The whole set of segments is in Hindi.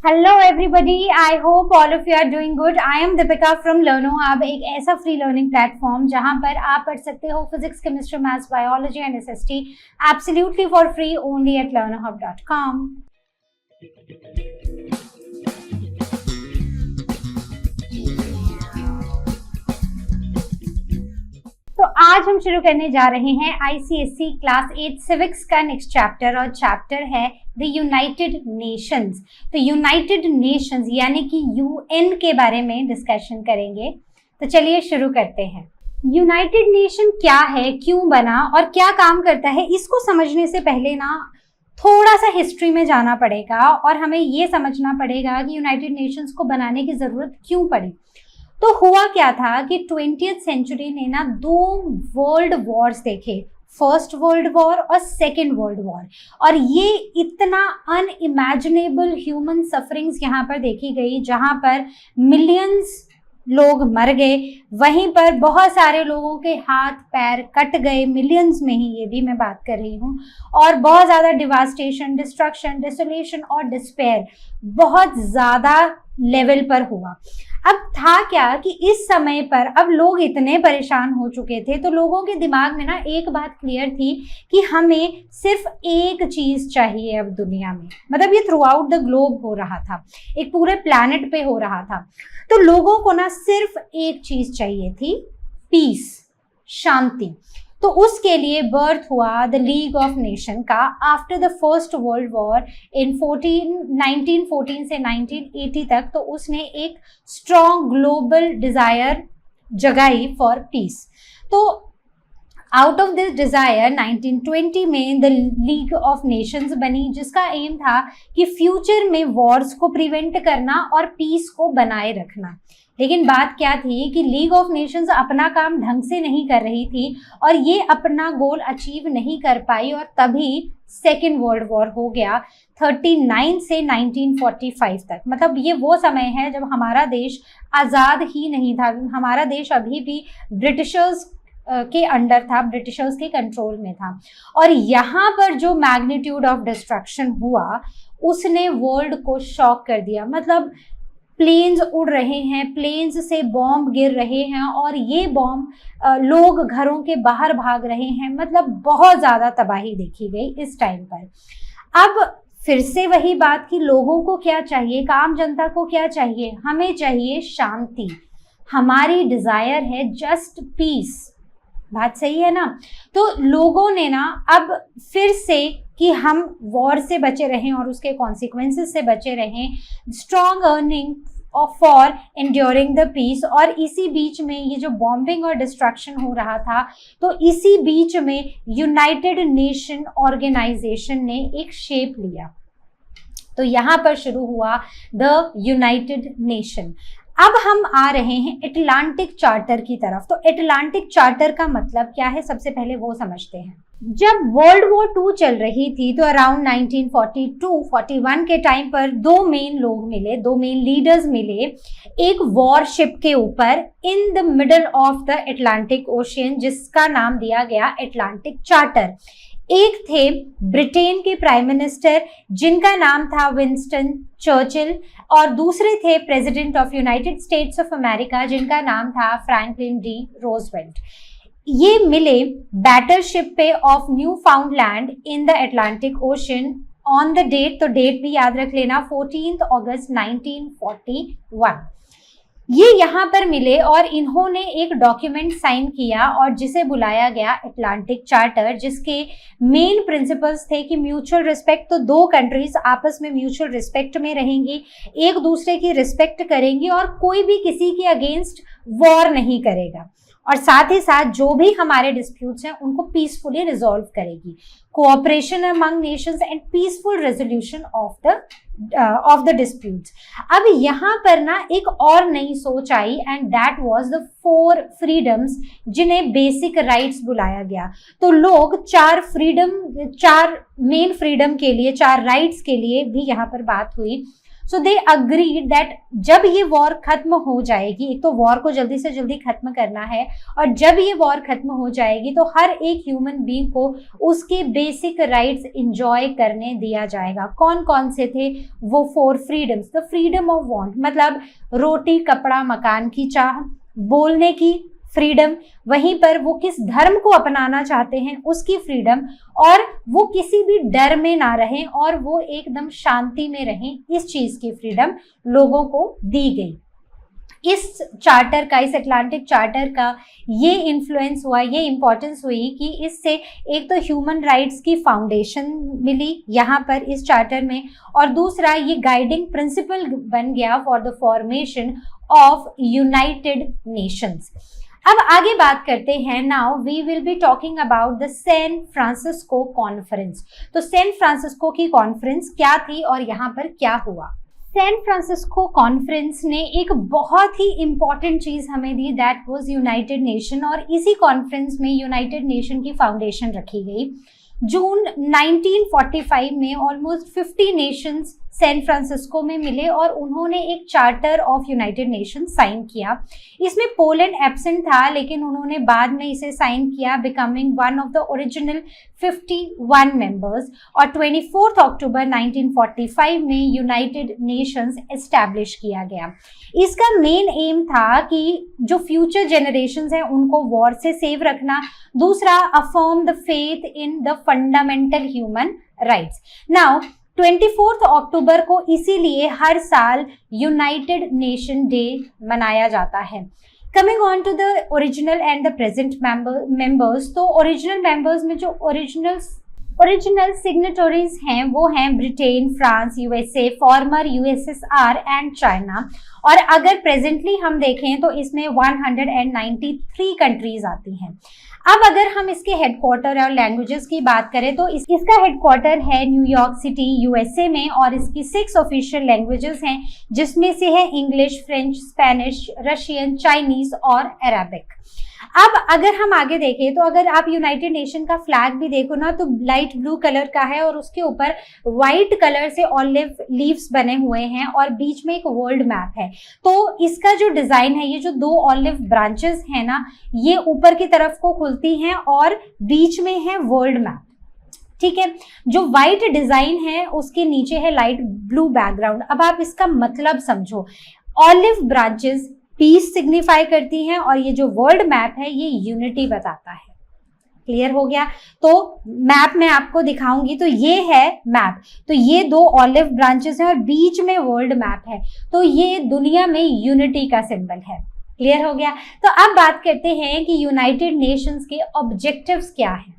Hello everybody, I hope all of you are doing good. I am Deepika from Learno Hub, एक ऐसा फ्री लर्निंग प्लेटफॉर्म जहां पर आप पढ़ सकते हो physics, chemistry, maths, biology and SST absolutely for free only at learnohub.com। तो आज हम शुरू करने जा रहे हैं आईसीएसई क्लास 8 सिविक्स का नेक्स्ट चैप्टर, और चैप्टर है द यूनाइटेड नेशंस। तो यूनाइटेड नेशंस यानी कि यूएन के बारे में डिस्कशन करेंगे। तो चलिए शुरू करते हैं। यूनाइटेड नेशन क्या है, क्यों बना और क्या काम करता है, इसको समझने से पहले ना थोड़ा सा हिस्ट्री में जाना पड़ेगा और हमें ये समझना पड़ेगा कि यूनाइटेड नेशंस को बनाने की जरूरत क्यों पड़ी। तो हुआ क्या था कि 20th सेंचुरी ने ना दो वर्ल्ड वॉर्स देखे, फर्स्ट वर्ल्ड वॉर और सेकेंड वर्ल्ड वॉर, और ये इतना अनइमेजिनेबल ह्यूमन सफरिंग्स यहाँ पर देखी गई, जहाँ पर मिलियंस लोग मर गए, वहीं पर बहुत सारे लोगों के हाथ पैर कट गए, मिलियंस में ही ये भी मैं बात कर रही हूँ, और बहुत ज़्यादा डिवास्टेशन, डिस्ट्रक्शन, डिसोलेशन और डिस्पेयर बहुत ज़्यादा लेवल पर हुआ। अब था क्या कि इस समय पर अब लोग इतने परेशान हो चुके थे, तो लोगों के दिमाग में ना एक बात क्लियर थी कि हमें सिर्फ एक चीज चाहिए अब दुनिया में। मतलब ये थ्रू आउट द ग्लोब हो रहा था, एक पूरे प्लैनेट पे हो रहा था। तो लोगों को ना सिर्फ एक चीज चाहिए थी, पीस, शांति। तो उसके लिए बर्थ हुआ द लीग ऑफ नेशन का after the first world war in 1914 से 1980 तक। तो उसने एक स्ट्रॉन्ग ग्लोबल डिजायर जगाई फॉर पीस। तो आउट ऑफ दिस डिजायर 1920 में द लीग ऑफ नेशंस बनी, जिसका एम था कि फ्यूचर में वॉर्स को प्रिवेंट करना और पीस को बनाए रखना। लेकिन बात क्या थी कि लीग ऑफ नेशंस अपना काम ढंग से नहीं कर रही थी और ये अपना गोल अचीव नहीं कर पाई, और तभी सेकेंड वर्ल्ड वॉर हो गया 39 से 1945 तक। मतलब ये वो समय है जब हमारा देश आज़ाद ही नहीं था, हमारा देश अभी भी ब्रिटिशर्स के अंडर था, ब्रिटिशर्स के कंट्रोल में था। और यहाँ पर जो मैग्नीट्यूड ऑफ डिस्ट्रक्शन हुआ उसने वर्ल्ड को शॉक कर दिया। मतलब प्लेन्स उड़ रहे हैं, प्लेन्स से बॉम्ब गिर रहे हैं, और ये बॉम्ब लोग घरों के बाहर भाग रहे हैं। मतलब बहुत ज़्यादा तबाही देखी गई इस टाइम पर। अब फिर से वही बात कि लोगों को क्या चाहिए, आम जनता को क्या चाहिए, हमें चाहिए शांति। हमारी डिज़ायर है जस्ट पीस। बात सही है ना? तो लोगों ने ना अब फिर से कि हम वॉर से बचे रहें और उसके कॉन्सिक्वेंसेस से बचे रहें, strong earning for enduring the peace. और इसी बीच में ये जो बॉम्बिंग और डिस्ट्रक्शन हो रहा था, तो इसी बीच में यूनाइटेड नेशन ऑर्गेनाइजेशन ने एक शेप लिया। तो यहाँ पर शुरू हुआ द यूनाइटेड नेशन। अब हम आ रहे हैं एटलांटिक चार्टर की तरफ। तो एटलांटिक चार्टर का मतलब क्या है, सबसे पहले वो समझते हैं। जब वर्ल्ड वॉर 2 चल रही थी तो अराउंड 1942-41 के टाइम पर दो मेन लोग मिले, दो मेन लीडर्स मिले एक वॉरशिप के ऊपर in the middle of the Atlantic ocean, जिसका नाम दिया गया एटलांटिक चार्टर। एक थे ब्रिटेन के प्राइम मिनिस्टर जिनका नाम था विंस्टन चर्चिल, और दूसरे थे president of United states of America जिनका नाम था फ्रैंकलिन डी रोजवेल्ट। ये मिले बैटलशिप पे off Newfoundland in the Atlantic Ocean on the date, तो डेट भी याद रख लेना, 14 अगस्त 1941। ये यहाँ पर मिले और इन्होंने एक डॉक्यूमेंट साइन किया और जिसे बुलाया गया एटलांटिक चार्टर, जिसके मेन प्रिंसिपल्स थे कि म्यूचुअल रिस्पेक्ट। तो दो कंट्रीज आपस में म्यूचुअल रिस्पेक्ट में रहेंगी, एक दूसरे की रिस्पेक्ट करेंगी और कोई भी किसी के अगेंस्ट वॉर नहीं करेगा, और साथ ही साथ जो भी हमारे डिस्प्यूट्स हैं उनको पीसफुली रिजॉल्व करेगी। Cooperation among nations and peaceful resolution of the disputes. अब यहाँ पर ना एक और नई सोच आई, and that was the 4 freedoms, जिन्हें बेसिक राइट्स बुलाया गया। तो लोग 4 मेन फ्रीडम के लिए, 4 राइट्स के लिए भी यहाँ पर बात हुई। सो दे अग्रीड दैट जब ये वॉर खत्म हो जाएगी, एक तो वॉर को जल्दी से जल्दी खत्म करना है, और जब ये वॉर खत्म हो जाएगी तो हर एक ह्यूमन बीइंग को उसके बेसिक राइट्स इंजॉय करने दिया जाएगा। कौन कौन से थे वो? 4 freedoms. The freedom of want मतलब रोटी कपड़ा मकान की चाह, बोलने की फ्रीडम, वहीं पर वो किस धर्म को अपनाना चाहते हैं उसकी फ्रीडम, और वो किसी भी डर में ना रहें और वो एकदम शांति में रहें, इस चीज की फ्रीडम लोगों को दी गई। इस चार्टर का, इस अटलांटिक चार्टर का ये इन्फ्लुएंस हुआ, ये इंपॉर्टेंस हुई कि इससे एक तो ह्यूमन राइट्स की फाउंडेशन मिली यहाँ पर इस चार्टर में, और दूसरा ये गाइडिंग प्रिंसिपल बन गया for the formation of United Nations. अब आगे बात करते हैं। Now we will be talking about the San Francisco conference. तो सैन फ्रांसिस्को की कॉन्फ्रेंस क्या थी और यहाँ पर क्या हुआ? सैन फ्रांसिस्को कॉन्फ्रेंस ने एक बहुत ही इंपॉर्टेंट चीज हमें दी, दैट वाज यूनाइटेड नेशन, और इसी कॉन्फ्रेंस में यूनाइटेड नेशन की फाउंडेशन रखी गई। जून 1945 में ऑलमोस्ट 50 नेशंस सैन फ्रांसिस्को में मिले और उन्होंने एक charter of United Nation sign किया। इसमें पोलैंड एब्सेंट था, लेकिन उन्होंने बाद में इसे साइन किया, becoming one of the original 51 members, और 24 अक्टूबर 1945 में यूनाइटेड नेशंस एस्टैब्लिश किया गया। इसका मेन एम था कि जो फ्यूचर जनरेशंस हैं उनको वॉर से सेव रखना, दूसरा affirm the faith in the fundamental human rights. Now 24 अक्टूबर को इसीलिए हर साल यूनाइटेड नेशन डे मनाया जाता है। Coming on to the original and the present members, तो ओरिजिनल मेंबर्स में जो ओरिजिनल सिग्नेटरीज हैं वो हैं Britain, France, USA, former USSR and China, और अगर प्रेजेंटली हम देखें तो इसमें 193 कंट्रीज आती हैं। अब अगर हम इसके हेडक्वार्टर और लैंग्वेजेस की बात करें तो इसका हेडक्वार्टर है न्यूयॉर्क सिटी यूएसए में, और इसकी 6 ऑफिशियल लैंग्वेजेस हैं, जिसमें से है English, French, Spanish, Russian, Chinese और अरेबिक। अब अगर हम आगे देखें तो अगर आप यूनाइटेड नेशन का फ्लैग भी देखो ना तो लाइट ब्लू कलर का है और उसके ऊपर व्हाइट कलर से ऑलिव लीव्स बने हुए हैं और बीच में एक वर्ल्ड मैप है। तो इसका जो डिजाइन है, ये जो 2 ऑलिव ब्रांचेस है ना, ये ऊपर की तरफ को खुलती हैं और बीच में है वर्ल्ड मैप। ठीक है, जो व्हाइट डिजाइन है उसके नीचे है लाइट ब्लू बैकग्राउंड। अब आप इसका मतलब समझो, ऑलिव ब्रांचेस पीस सिग्निफाई करती हैं और ये जो वर्ल्ड मैप है ये यूनिटी बताता है। क्लियर हो गया? तो मैप में आपको दिखाऊंगी, तो ये है मैप, तो ये 2 ऑलिव ब्रांचेस हैं और बीच में वर्ल्ड मैप है, तो ये दुनिया में यूनिटी का सिंबल है। क्लियर हो गया? तो अब बात करते हैं कि यूनाइटेड नेशंस के ऑब्जेक्टिव्स क्या हैं।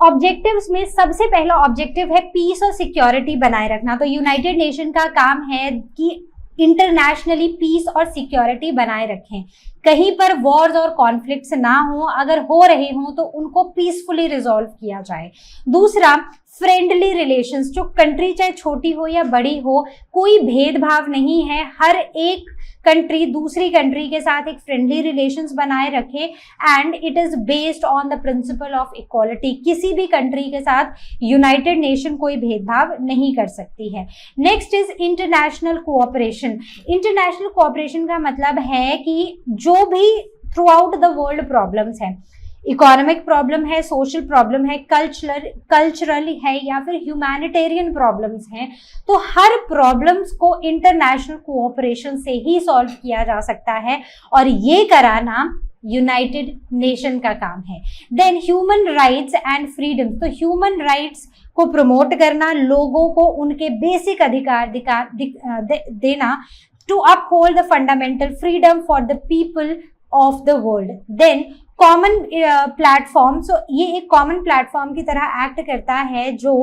ऑब्जेक्टिव्स में सबसे पहला ऑब्जेक्टिव है पीस और सिक्योरिटी बनाए रखना। तो यूनाइटेड नेशन का काम है कि इंटरनेशनली पीस और सिक्योरिटी बनाए रखें, कहीं पर वॉर्स और कॉन्फ्लिक्ट्स ना हो, अगर हो रहे हों तो उनको पीसफुली रिजॉल्व किया जाए। दूसरा, फ्रेंडली रिलेशंस, जो कंट्री चाहे छोटी हो या बड़ी हो, कोई भेदभाव नहीं है, हर एक कंट्री दूसरी कंट्री के साथ एक फ्रेंडली रिलेशंस बनाए रखे, and it is based on the principle of equality. किसी भी कंट्री के साथ यूनाइटेड नेशन कोई भेदभाव नहीं कर सकती है। Next is international cooperation. International cooperation का मतलब है कि जो भी through out the world problems हैं, इकोनॉमिक प्रॉब्लम है, सोशल प्रॉब्लम है, कल्चरल है या फिर ह्यूमैनिटेरियन प्रॉब्लम्स हैं, तो हर प्रॉब्लम्स को इंटरनेशनल कोऑपरेशन से ही सॉल्व किया जा सकता है, और ये कराना यूनाइटेड नेशन का काम है। Then human rights and freedom, तो ह्यूमन राइट्स को प्रमोट करना, लोगों को उनके बेसिक अधिकार देना, to uphold the fundamental freedom for the people of the world. Then common platform, so ये एक कॉमन प्लेटफॉर्म की तरह एक्ट करता है जो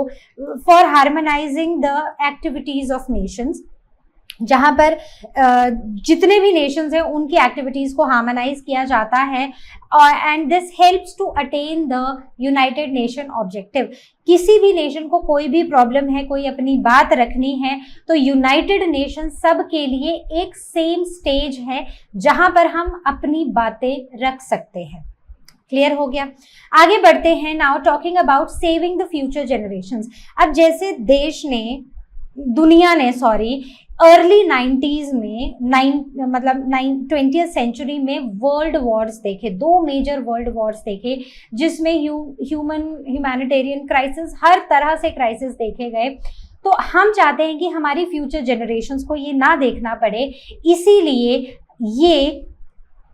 for harmonising the activities of Nations, जहां पर जितने भी नेशंस हैं उनकी एक्टिविटीज को हार्मोनाइज किया जाता है, and this helps to attain the United Nation objective. किसी भी नेशन को कोई भी प्रॉब्लम है, कोई अपनी बात रखनी है, तो यूनाइटेड नेशन सब के लिए एक सेम स्टेज है जहां पर हम अपनी बातें रख सकते हैं। क्लियर हो गया? आगे बढ़ते हैं। Now talking about saving the future generations. अब जैसे देश ने दुनिया ने अर्ली 90s में 20th सेंचुरी में वर्ल्ड वॉर्स देखे, 2 मेजर वर्ल्ड वॉर्स देखे, जिसमें ह्यूमैनिटेरियन क्राइसिस, हर तरह से क्राइसिस देखे गए। तो हम चाहते हैं कि हमारी फ्यूचर जनरेशन्स को ये ना देखना पड़े, इसीलिए ये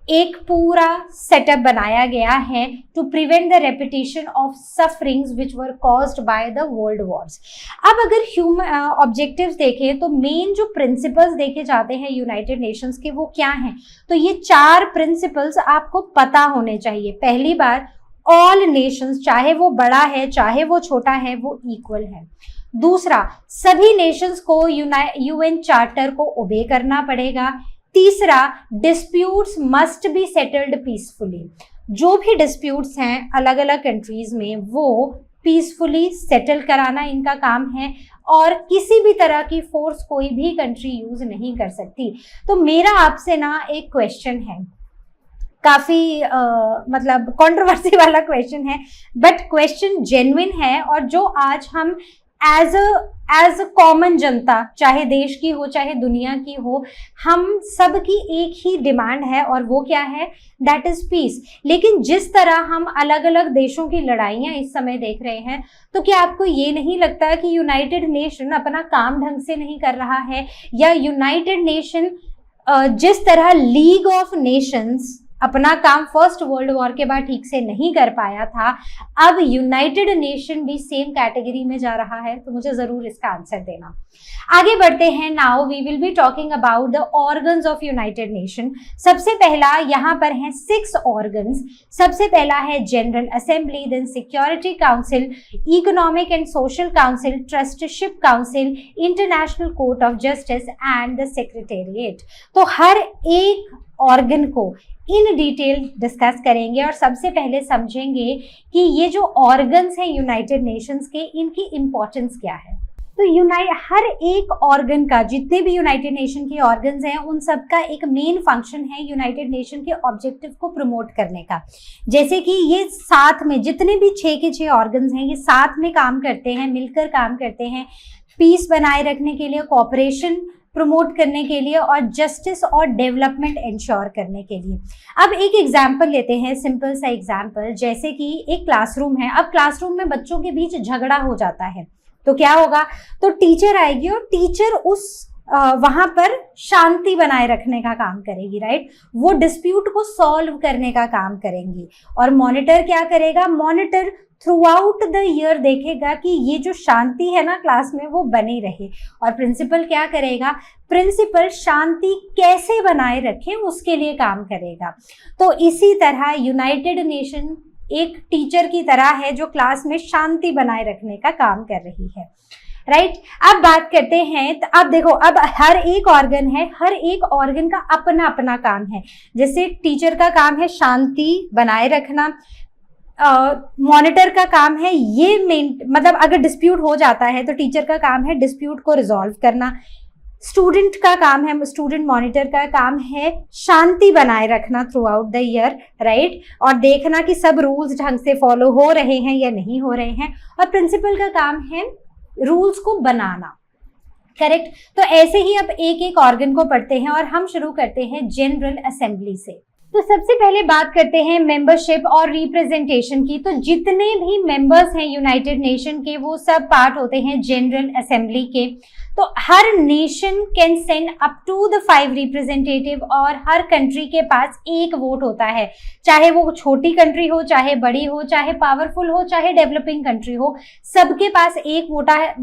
एक पूरा सेटअप बनाया गया है to prevent the repetition of sufferings which were caused by the world wars. अब अगर ह्यूमन ऑब्जेक्टिव्स देखें तो मेन जो प्रिंसिपल्स देखे जाते हैं यूनाइटेड नेशंस के, वो क्या हैं? तो ये 4 प्रिंसिपल्स आपको पता होने चाहिए। पहली बार, ऑल नेशंस, चाहे वो बड़ा है चाहे वो छोटा है, वो इक्वल है। दूसरा, सभी नेशंस को यूएन चार्टर को ओबे करना पड़ेगा। तीसरा, disputes must be settled peacefully. जो भी डिस्प्यूट्स हैं अलग अलग कंट्रीज में, वो पीसफुली सेटल कराना इनका काम है, और किसी भी तरह की फोर्स कोई भी कंट्री यूज नहीं कर सकती। तो मेरा आपसे ना एक क्वेश्चन है, काफी मतलब कंट्रोवर्सी वाला क्वेश्चन है, बट क्वेश्चन जेन्युइन है, और जो आज हम एज अ कॉमन जनता, चाहे देश की हो चाहे दुनिया की हो, हम सब की एक ही डिमांड है, और वो क्या है? That is peace. लेकिन जिस तरह हम अलग अलग देशों की लड़ाइयां इस समय देख रहे हैं, तो क्या आपको ये नहीं लगता कि यूनाइटेड नेशन अपना काम ढंग से नहीं कर रहा है, या यूनाइटेड नेशन जिस तरह लीग ऑफ नेशंस अपना काम फर्स्ट वर्ल्ड वॉर के बाद ठीक से नहीं कर पाया था, अब यूनाइटेड नेशन भी सेम कैटेगरी में जा रहा है? तो मुझे जरूर इसका आंसर देना। आगे बढ़ते हैं। Now we will be talking about the organs of United Nation. सबसे पहला यहाँ पर है 6 ऑर्गन्स। सबसे पहला है General Assembly, then Security Council, Economic and Social Council, Trusteeship Council, International Court of Justice and the Secretariat. तो हर एक ऑर्गन को इन डिटेल डिस्कस करेंगे, और सबसे पहले समझेंगे कि ये जो ऑर्गन्स हैं यूनाइटेड नेशंस के, इनकी इंपॉर्टेंस क्या है। तो हर एक ऑर्गन का, जितने भी यूनाइटेड नेशन के ऑर्गन्स हैं, उन सब का एक मेन फंक्शन है यूनाइटेड नेशन के ऑब्जेक्टिव को प्रमोट करने का। जैसे कि ये साथ में, जितने भी 6 के 6 ऑर्गन्स हैं, ये साथ में काम करते हैं, मिलकर काम करते हैं, पीस बनाए रखने के लिए, कोऑपरेशन प्रमोट करने के लिए, और जस्टिस और डेवलपमेंट इंश्योर करने के लिए। अब एक एग्जाम्पल लेते हैं, सिंपल सा एग्जाम्पल, जैसे कि एक क्लासरूम है। अब क्लासरूम में बच्चों के बीच झगड़ा हो जाता है, तो क्या होगा? तो टीचर आएगी और टीचर उस वहां पर शांति बनाए रखने का काम करेगी, राइट? वो डिस्प्यूट को सॉल्व करने का काम करेंगी। और मॉनिटर क्या करेगा? Monitor through out the year देखेगा कि ये जो शांति है ना क्लास में, वो बनी रहे। और प्रिंसिपल क्या करेगा? प्रिंसिपल शांति कैसे बनाए रखे उसके लिए काम करेगा। तो इसी तरह यूनाइटेड नेशन एक टीचर की तरह है जो क्लास में शांति बनाए रखने का काम कर रही है, राइट? अब बात करते हैं, तो अब देखो, अब हर एक ऑर्गन है, हर एक ऑर्गन का अपना अपना काम है। जैसे टीचर का काम है शांति बनाए रखना, मॉनिटर का काम है ये मतलब अगर डिस्प्यूट हो जाता है तो टीचर का काम है डिस्प्यूट को रिजॉल्व करना। स्टूडेंट का काम है, स्टूडेंट मॉनिटर का काम है शांति बनाए रखना through out the year, right? और देखना कि सब रूल्स ढंग से फॉलो हो रहे हैं या नहीं हो रहे हैं। और प्रिंसिपल का काम है रूल्स को बनाना, करेक्ट? तो ऐसे ही अब एक एक ऑर्गन को पढ़ते हैं, और हम शुरू करते हैं जनरल असेंबली से। तो सबसे पहले बात करते हैं मेंबरशिप और रिप्रेजेंटेशन की। तो जितने भी मेंबर्स हैं यूनाइटेड नेशन के, वो सब पार्ट होते हैं जनरल असेंबली के। तो हर nation can send up to the 5 representative, और हर कंट्री के पास एक वोट होता है, चाहे वो छोटी कंट्री हो, चाहे बड़ी हो, चाहे पावरफुल हो, चाहे डेवलपिंग कंट्री हो, सबके पास एक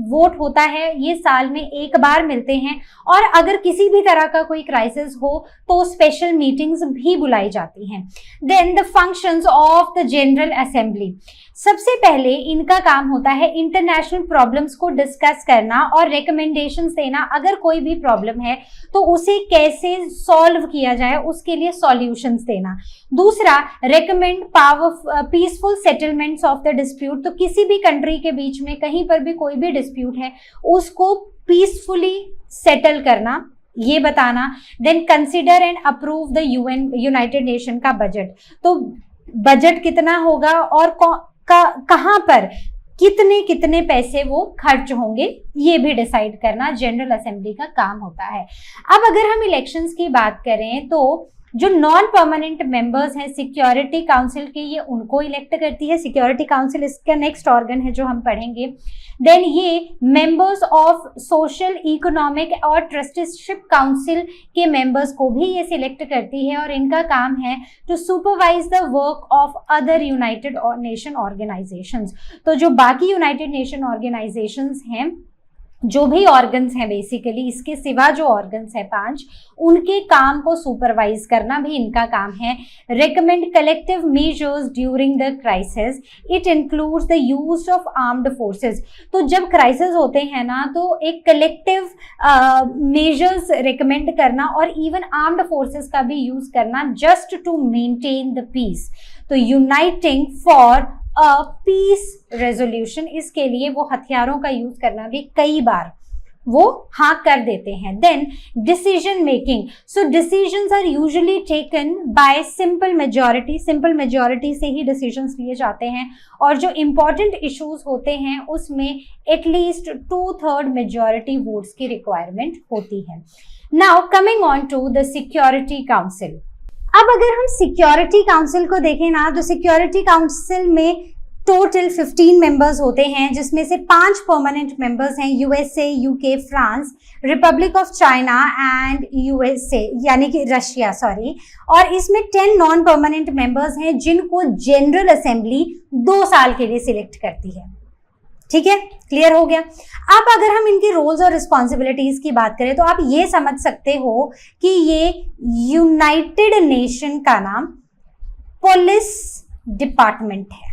वोट होता है। ये साल में एक बार मिलते हैं, और अगर किसी भी तरह का कोई क्राइसिस हो तो स्पेशल मीटिंग्स भी बुलाई जाती हैं। Then the functions of the general Assembly. सबसे पहले इनका काम होता है इंटरनेशनल प्रॉब्लम्स को डिस्कस करना और रिकमेंडेशंस देना। अगर कोई भी प्रॉब्लम है तो उसे कैसे सॉल्व किया जाए उसके लिए सॉल्यूशंस देना। दूसरा, recommend peaceful settlements of the dispute. तो किसी भी कंट्री के बीच में कहीं पर भी कोई भी डिस्प्यूट है उसको पीसफुली सेटल करना, ये बताना। Then consider and approve the United Nation का बजट। तो बजट कितना होगा और कहाँ पर कितने कितने पैसे वो खर्च होंगे ये भी डिसाइड करना जनरल असेंबली का काम होता है। अब अगर हम इलेक्शंस की बात करें तो जो नॉन परमानेंट मेंबर्स हैं सिक्योरिटी काउंसिल के, ये उनको इलेक्ट करती है। सिक्योरिटी काउंसिल इसका नेक्स्ट ऑर्गन है जो हम पढ़ेंगे। देन ये मेंबर्स ऑफ सोशल इकोनॉमिक और ट्रस्टीशिप काउंसिल के मेंबर्स को भी ये सिलेक्ट करती है और इनका काम है to supervise the work of other United Nation organisations. तो जो बाकी यूनाइटेड नेशन ऑर्गेनाइजेशंस हैं, जो भी ऑर्गन्स हैं बेसिकली, इसके सिवा जो ऑर्गन्स हैं 5, उनके काम को सुपरवाइज करना भी इनका काम है। Recommend collective measures during the crisis, it includes the use of armed forces. तो जब क्राइसिस होते हैं ना तो एक कलेक्टिव मेजर्स रिकमेंड करना और इवन आर्म्ड फोर्सेस का भी यूज करना just to maintain the peace. तो यूनाइटिंग फॉर पीस रेजोल्यूशन, इसके लिए वो हथियारों का यूज करना भी कई बार वो हाँ कर देते हैं। Then decision making, so decisions are usually taken by simple majority, simple majority से ही डिसीजंस लिए जाते हैं और जो इंपॉर्टेंट इश्यूज होते हैं उसमें एटलीस्ट 2/3 मेजॉरिटी वोट्स की रिक्वायरमेंट होती है। Now coming on to the Security Council. अब अगर हम सिक्योरिटी काउंसिल को देखें ना तो सिक्योरिटी काउंसिल में टोटल 15 मेंबर्स होते हैं, जिसमें से 5 परमानेंट मेंबर्स हैं, USA, UK, France, Republic of China and USA यानी कि रशिया, सॉरी। और इसमें 10 नॉन परमानेंट मेंबर्स हैं जिनको जनरल असेंबली 2 साल के लिए सिलेक्ट करती है। ठीक है, क्लियर हो गया। अब अगर हम इनके रोल्स और रिस्पॉन्सिबिलिटीज की बात करें तो आप ये समझ सकते हो कि ये यूनाइटेड नेशन का नाम पुलिस डिपार्टमेंट है।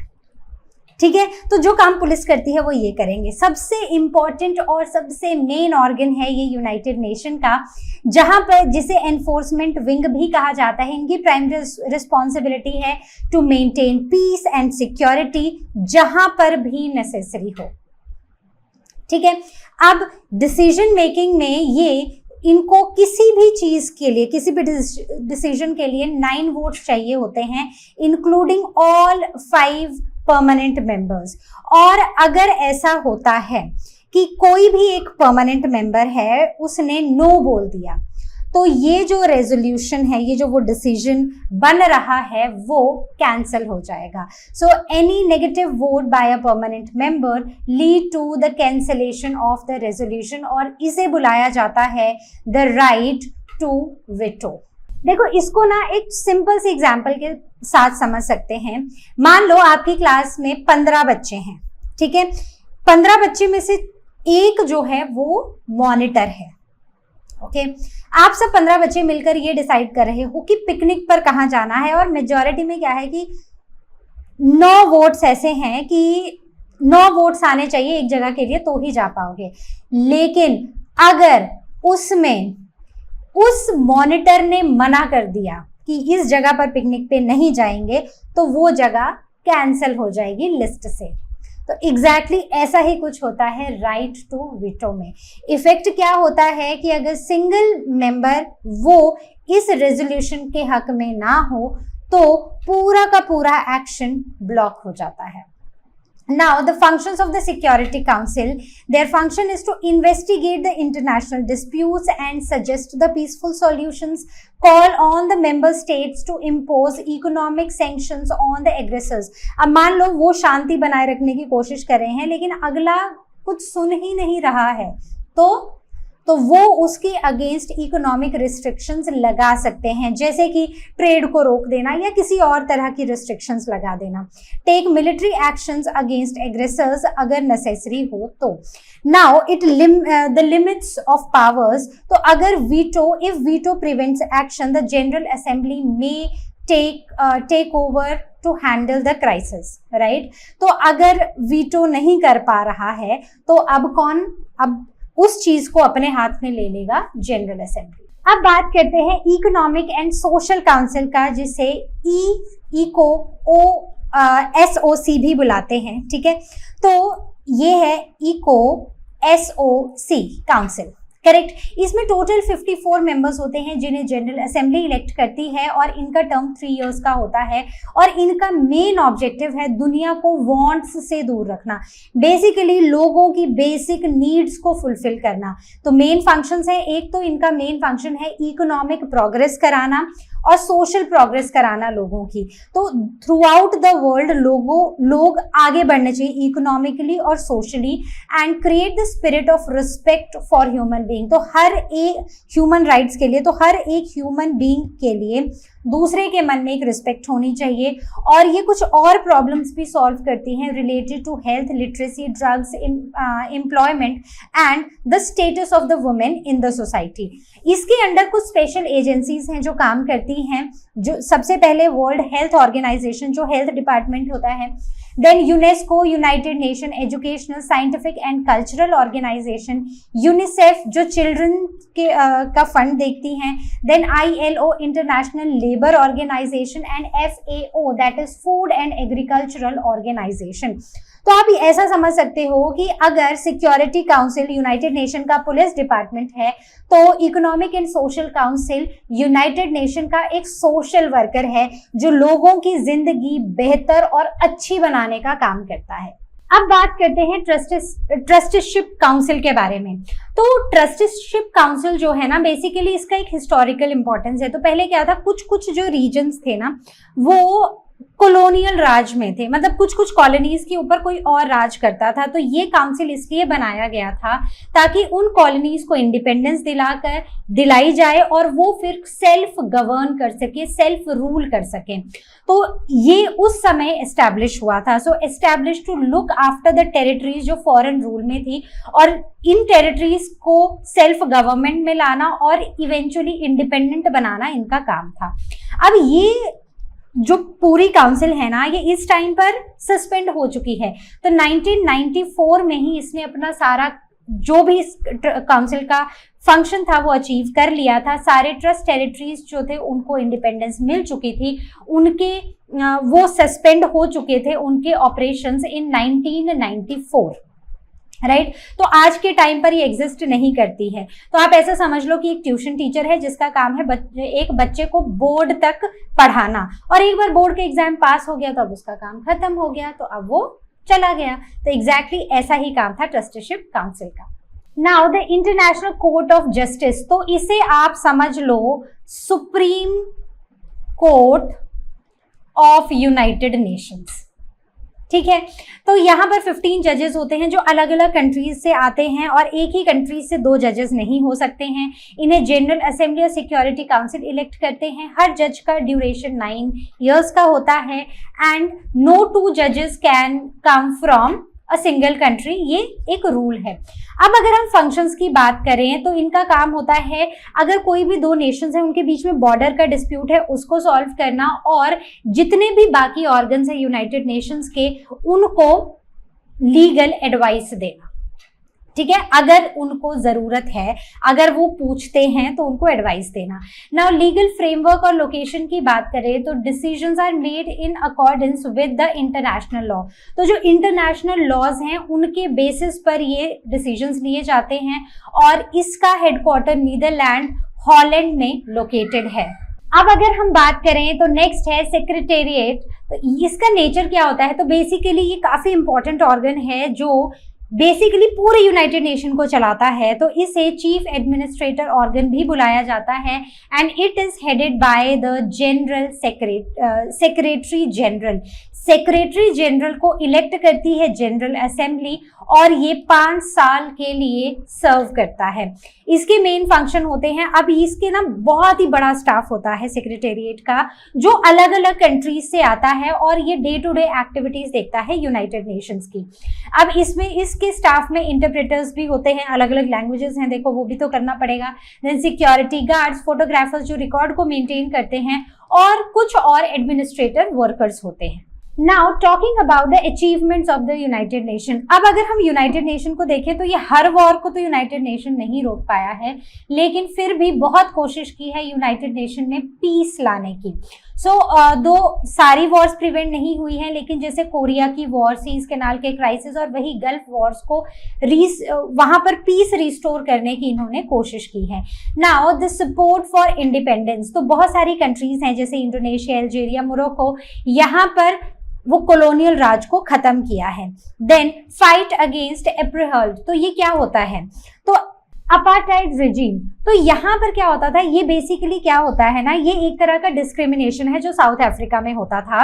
ठीक है, तो जो काम पुलिस करती है वो ये करेंगे। सबसे इंपॉर्टेंट और सबसे मेन ऑर्गन है ये यूनाइटेड नेशन का, जहां पर जिसे एनफोर्समेंट विंग भी कहा जाता है। इनकी प्राइमरी रिस्पॉन्सिबिलिटी है to maintain peace and security जहां पर भी नेसेसरी हो। ठीक है, अब डिसीजन मेकिंग में ये इनको किसी भी चीज के लिए, किसी भी डिसीजन के लिए 9 वोट्स चाहिए होते हैं, इंक्लूडिंग ऑल 5 परमानेंट मेंबर्स। और अगर ऐसा होता है कि कोई भी एक परमानेंट मेंबर है उसने नो बोल दिया तो ये जो रेजोल्यूशन है, ये जो वो डिसीजन बन रहा है वो कैंसिल हो जाएगा। So any negative vote by a permanent member lead to the cancellation of the resolution और इसे बुलाया जाता है द राइट टू वीटो। देखो, इसको ना एक सिंपल सी एग्जांपल के साथ समझ सकते हैं। मान लो आपकी क्लास में 15 बच्चे हैं, ठीक है। 15 बच्चे में से एक जो है वो मॉनिटर है, ओके। आप सब 15 बच्चे मिलकर ये डिसाइड कर रहे हो कि पिकनिक पर कहाँ जाना है और मेजॉरिटी में क्या है कि 9 वोट्स ऐसे हैं कि 9 वोट्स आने चाहिए एक जगह के लिए तो ही जा पाओगे। लेकिन अगर उसमें उस मॉनिटर ने मना कर दिया कि इस जगह पर पिकनिक पे नहीं जाएंगे तो वो जगह कैंसिल हो जाएगी लिस्ट से। तो एग्जैक्टली ऐसा ही कुछ होता है राइट टू वीटो में। इफेक्ट क्या होता है कि अगर सिंगल मेंबर वो इस रेजोल्यूशन के हक में ना हो तो पूरा का पूरा एक्शन ब्लॉक हो जाता है। Now, the functions of the Security Council, their function is to investigate the international disputes and suggest the peaceful solutions, call on the member states to impose economic sanctions on the aggressors. अब मान लो वो शांति बनाए रखने की कोशिश कर रहे हैं लेकिन अगला कुछ सुन ही नहीं रहा है तो वो उसके अगेंस्ट इकोनॉमिक रिस्ट्रिक्शंस लगा सकते हैं, जैसे कि ट्रेड को रोक देना या किसी और तरह की रिस्ट्रिक्शंस लगा देना। Take military actions against aggressors अगर नेसेसरी हो तो। Now it the limits of powers, तो अगर veto, if veto prevents action the general assembly में take over to handle the crisis, right. तो अगर वीटो नहीं कर पा रहा है तो अब कौन अब उस चीज को अपने हाथ में ले लेगा जनरल असेंबली। अब बात करते हैं इकोनॉमिक एंड सोशल काउंसिल का, जिसे SOC भी बुलाते हैं, ठीक है। तो ये है SOC काउंसिल। करेक्ट। इसमें टोटल 54 मेंबर्स होते हैं जिन्हें जनरल असेंबली इलेक्ट करती है और इनका टर्म 3 इयर्स का होता है और इनका मेन ऑब्जेक्टिव है दुनिया को वॉन्ट्स से दूर रखना, बेसिकली लोगों की बेसिक नीड्स को फुलफिल करना। तो मेन फंक्शंस है, एक तो इनका मेन फंक्शन है इकोनॉमिक प्रोग्रेस कराना और सोशल प्रोग्रेस कराना लोगों की। तो थ्रू आउट द वर्ल्ड लोग आगे बढ़ने चाहिए इकोनॉमिकली और socially and create the spirit of respect for human being. तो हर एक ह्यूमन राइट्स के लिए, तो हर एक ह्यूमन बीइंग के लिए दूसरे के मन में एक रिस्पेक्ट होनी चाहिए। और ये कुछ और प्रॉब्लम्स भी सॉल्व करती हैं related to health, literacy, drugs, employment and the status of the women in the society. इसके अंडर कुछ स्पेशल एजेंसीज हैं जो काम करती हैं। जो सबसे पहले वर्ल्ड हेल्थ ऑर्गेनाइजेशन जो हेल्थ डिपार्टमेंट होता है, then UNESCO, United Nation Educational, Scientific and Cultural Organization, UNICEF जो चिल्ड्रन के का फंड देखती हैं, then ILO International Labour Organization and FAO that is Food and Agricultural organisation. तो आप ऐसा समझ सकते हो कि अगर सिक्योरिटी काउंसिल यूनाइटेड नेशन का पुलिस डिपार्टमेंट है तो economic and Social council United Nation का एक सोशल वर्कर है जो लोगों की जिंदगी बेहतर और अच्छी बनाने का काम करता है। अब बात करते हैं ट्रस्टीशिप काउंसिल के बारे में। तो ट्रस्टीशिप काउंसिल जो है ना, बेसिकली इसका एक हिस्टोरिकल इंपॉर्टेंस है। तो पहले क्या था, कुछ जो रीजन्स थे ना वो कॉलोनियल राज में थे, मतलब कुछ कॉलोनीज के ऊपर कोई और राज करता था। तो ये काउंसिल इसलिए बनाया गया था ताकि उन कॉलोनीज को इंडिपेंडेंस दिलाई जाए और वो फिर सेल्फ गवर्न कर सके, सेल्फ रूल कर सके। तो ये उस समय एस्टैब्लिश हुआ था। So establish to look after the territories जो फॉरेन रूल में थी और इन टेरिटरीज को सेल्फ गवर्नमेंट में लाना और इवेंचुअली इंडिपेंडेंट बनाना इनका काम था। अब ये जो पूरी काउंसिल है ना, ये इस टाइम पर सस्पेंड हो चुकी है। तो 1994 में ही इसने अपना सारा जो भी इस काउंसिल का फंक्शन था वो अचीव कर लिया था। सारे ट्रस्ट टेरिटरीज जो थे उनको इंडिपेंडेंस मिल चुकी थी, उनके वो सस्पेंड हो चुके थे उनके ऑपरेशंस इन 1994, राइट। तो आज के टाइम पर ये एग्जिस्ट नहीं करती है। तो आप ऐसा समझ लो कि एक ट्यूशन टीचर है जिसका काम है एक बच्चे को बोर्ड तक पढ़ाना, और एक बार बोर्ड के एग्जाम पास हो गया तो अब उसका काम खत्म हो गया, तो अब वो चला गया। तो एग्जैक्टली ऐसा ही काम था ट्रस्टीशिप काउंसिल का। Now the International Court of Justice, तो इसे आप समझ लो supreme court of United Nations, ठीक है। तो यहाँ पर 15 जजेस होते हैं जो अलग अलग कंट्रीज से आते हैं और एक ही कंट्रीज से 2 जजेस नहीं हो सकते हैं। इन्हें जनरल असेंबली और सिक्योरिटी काउंसिल इलेक्ट करते हैं। हर जज का ड्यूरेशन 9 इयर्स का होता है एंड नो 2 जजेस can come from a single country, ये एक रूल है। अब अगर हम फंक्शंस की बात करें तो इनका काम होता है अगर कोई भी 2 नेशंस हैं उनके बीच में बॉर्डर का डिस्प्यूट है उसको सॉल्व करना, और जितने भी बाकी ऑर्गन्स हैं यूनाइटेड नेशंस के उनको लीगल एडवाइस देना, ठीक है। अगर उनको जरूरत है, अगर वो पूछते हैं तो उनको एडवाइस देना। नाउ लीगल फ्रेमवर्क और लोकेशन की बात करें तो decisions are made in accordance with the international law. तो जो इंटरनेशनल लॉज हैं उनके बेसिस पर ये डिसीजंस लिए जाते हैं और इसका हेडक्वार्टर नीदरलैंड हॉलैंड में लोकेटेड है। अब अगर हम बात करें तो नेक्स्ट है सेक्रेटेरिएट। तो इसका नेचर क्या होता है, तो बेसिकली ये काफी इंपॉर्टेंट ऑर्गन है जो बेसिकली पूरे यूनाइटेड नेशन को चलाता है। तो इसे चीफ एडमिनिस्ट्रेटर ऑर्गन भी बुलाया जाता है and it is headed by the general secretary general. Secretary general को इलेक्ट करती है जनरल असेंबली और ये 5 साल के लिए सर्व करता है। इसके मेन फंक्शन होते हैं, अब इसके ना बहुत ही बड़ा स्टाफ होता है सेक्रेटेरिएट का जो अलग अलग कंट्रीज से आता है और ये डे टू डे एक्टिविटीज देखता है यूनाइटेड नेशंस की। अब इसमें इसके स्टाफ में इंटरप्रेटर्स भी होते हैं, अलग अलग लैंग्वेजेस हैं, देखो वो भी तो करना पड़ेगा। देन सिक्योरिटी गार्ड्स, फोटोग्राफर्स जो रिकॉर्ड को मेंटेन करते हैं और कुछ और एडमिनिस्ट्रेटर वर्कर्स होते हैं। Now talking about the achievements of the United nation. अब अगर हम यूनाइटेड नेशन को देखें तो ये हर वॉर को तो यूनाइटेड नेशन नहीं रोक पाया है, लेकिन फिर भी बहुत कोशिश की है यूनाइटेड नेशन ने पीस लाने की। दो सारी वॉर्स प्रिवेंट नहीं हुई हैं, लेकिन जैसे कोरिया की वॉर, सीज कैनाल के क्राइसिस और वही गल्फ वॉर्स को वहां पर पीस रिस्टोर करने की इन्होंने कोशिश की है। Now the support for independence, तो बहुत सारी कंट्रीज हैं जैसे इंडोनेशिया, अल्जीरिया, मोरक्को, यहाँ पर वो कॉलोनियल राज को खत्म किया है। देन फाइट अगेंस्ट अपार्थाइड, तो ये क्या होता है, तो अपार्थाइड रिजीम, तो यहाँ पर क्या होता था, ये बेसिकली क्या होता है ना, ये एक तरह का डिस्क्रिमिनेशन है जो साउथ अफ्रीका में होता था।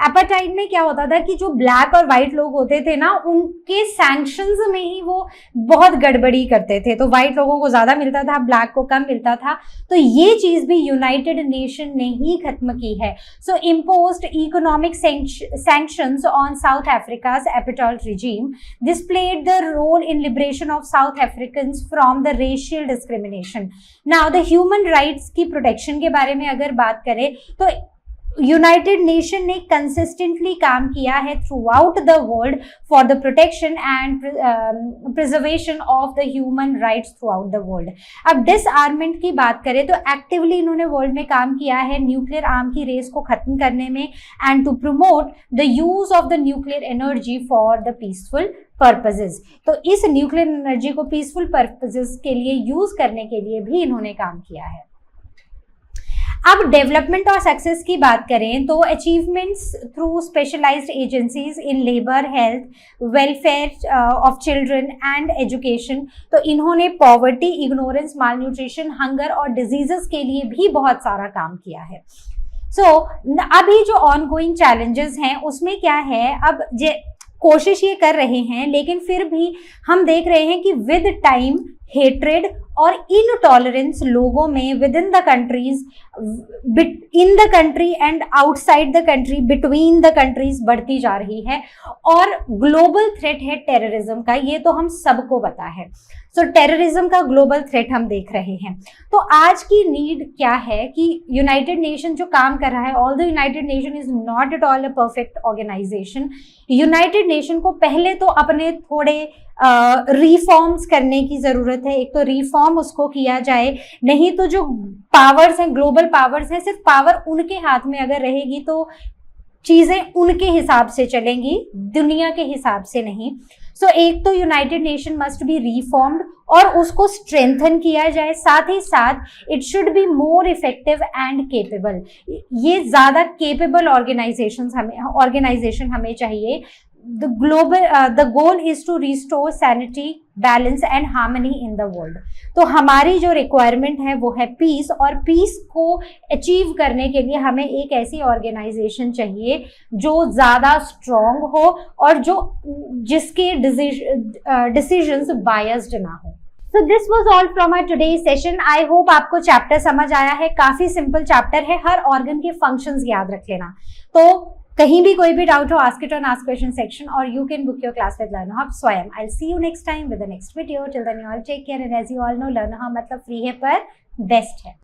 अपार्थाइड में क्या होता था कि जो ब्लैक और व्हाइट लोग होते थे ना, उनके सैंक्शंस में ही वो बहुत गड़बड़ी करते थे, तो व्हाइट लोगों को ज्यादा मिलता था, ब्लैक को कम मिलता था। तो ये चीज भी यूनाइटेड नेशन ने ही खत्म की है। So imposed economic sanctions on South Africa's apartheid regime. This played the role in liberation of South Africans from the racial discrimination. Now the human rights की प्रोटेक्शन के बारे में अगर बात करें तो यूनाइटेड नेशन ने कंसिस्टेंटली काम किया है through out the world for the protection and preservation of the human rights through out the world. अब डिसआर्मेंट की बात करें तो एक्टिवली इन्होंने वर्ल्ड में काम किया है न्यूक्लियर आर्म की रेस को खत्म करने में and to promote the use of the nuclear energy for the peaceful purposes. तो इस न्यूक्लियर एनर्जी को पीसफुल पर्पसेस के लिए यूज करने के लिए भी इन्होंने काम किया है। अब डेवलपमेंट और सक्सेस की बात करें तो achievements through specialised agencies in labour, health, welfare of children and education, तो इन्होंने पॉवर्टी, इग्नोरेंस, मालन्यूट्रिशन, हंगर और डिजीजेस के लिए भी बहुत सारा काम किया है। अभी जो ऑनगोइंग चैलेंजेस हैं उसमें क्या है, अब कोशिश ये कर रहे हैं, लेकिन फिर भी हम देख रहे हैं कि विद टाइम हेट्रेड और इनटॉलरेंस लोगों में with in the countries, in the country and outside the country, between the countries बढ़ती जा रही है। और ग्लोबल थ्रेट है टेररिज्म का, ये तो हम सबको पता है। टेररिज्म का ग्लोबल थ्रेट हम देख रहे हैं। तो आज की नीड क्या है कि यूनाइटेड नेशन जो काम कर रहा है, although United Nation is not at all a perfect organisation, United Nation को पहले तो अपने थोड़े रिफॉर्म्स करने की जरूरत है। एक तो रिफॉर्म उसको किया जाए, नहीं तो जो पावर्स हैं, ग्लोबल पावर्स हैं, सिर्फ पावर उनके हाथ में अगर रहेगी तो चीजें उनके हिसाब से चलेंगी, दुनिया के हिसाब से नहीं। एक तो United nation must be reformed और उसको स्ट्रेंथन किया जाए, साथ ही साथ it should be more effective and capable. ये ज्यादा केपेबल ऑर्गेनाइजेशन हमें चाहिए। the goal is to restore sanity, balance and harmony in the world। तो हमारी जो रिक्वायरमेंट है वो है पीस, और पीस को अचीव करने के लिए हमें एक ऐसी ऑर्गेनाइजेशन चाहिए जो ज्यादा स्ट्रॉन्ग हो और जिसके डिसीजंस बायस्ड ना हो। So this was all from our today's session. I hope आपको चैप्टर समझ आया है। काफी सिंपल चैप्टर है, हर ऑर्गन के फंक्शंस याद रख लेना। तो कहीं भी कोई भी डाउट हो, ask it on ask question section, और you can book your class with Learn Hub Swayam. I see you next time with the next video. Till then you all take care and as you all know, Learn Hub मतलब फ्री है पर बेस्ट है।